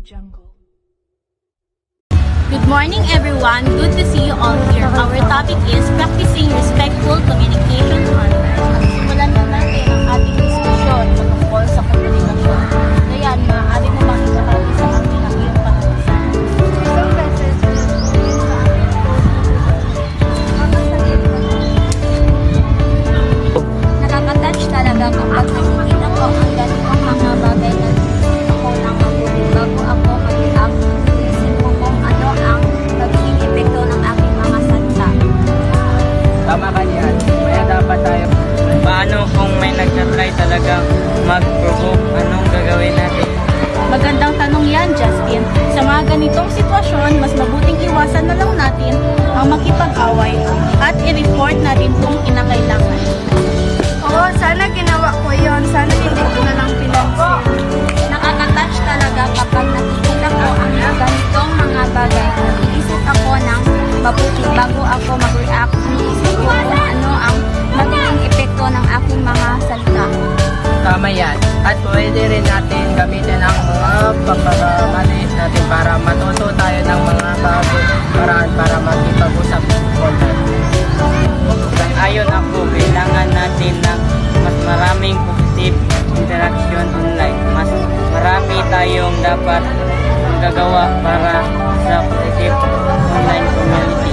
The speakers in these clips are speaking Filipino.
Good morning everyone, good to see you all here. Our topic is practicing respectful communication online. Simulan na natin ang ating diskusyon tungkol sa komunikasyon. Ngayon, maaari mo bang ibahagi sa amin ang iyong karanasan? Isang beses, Nakaka-touch talaga kapag nakikita ko ang ganitong mga bagay na ako nang mabuti bago ako mag-react. Isip ko kung ano ang magiging epekto ng aking mga salita. Tama ka niyan. Kaya dapat tayo. Paano kung may nagtatry talaga mag-provoke? Anong gagawin natin? Magandang tanong yan, Justin. Sa mga ganitong sitwasyon, mas mabuting iwasan na lang natin ang makipag-away at i-report natin kung kinakailangan. oo, sana ginawa ko yon. Sana hindi ko na lang pinansin. Nakaka-touch talaga kapag nakikita ko ang ganitong mga bagay. Nag-iisip ako ng mabuti bago ako mag-react. Iniisip ko kung ano ang magiging epekto ng aking mga salita. Tama yan. At pwede rin natin gamitin ang mga pagpapamalis natin para matuto tayo ng mga bagong paraan para makipag-usap online. Ayon ako, kailangan natin ng mas maraming positive interaction online. Mas marami tayong dapat gagawa para sa positive online community.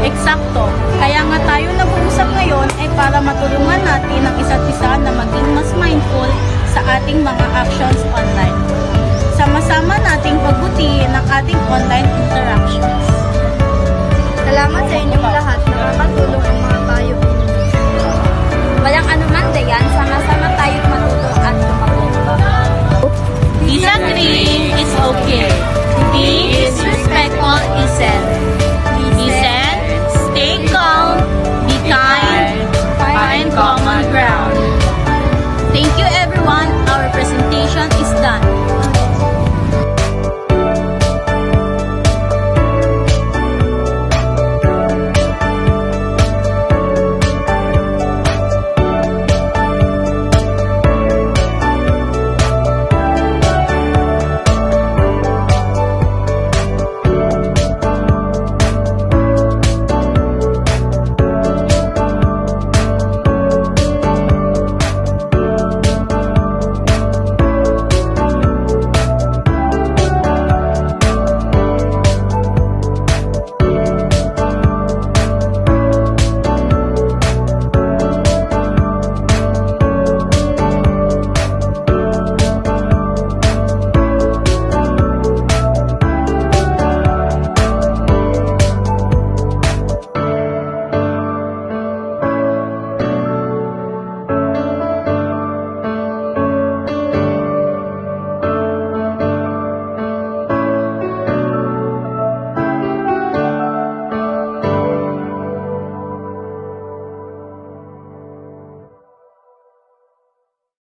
Eksakto. Kaya nga tayo nag-uusap ngayon ay para matulungan natin ang isa't isa na maging mas mindful sa ating mga actions online. Sama-sama nating pagbutihin ang ating online interactions. Salamat sa inyong lahat. Nakakatulong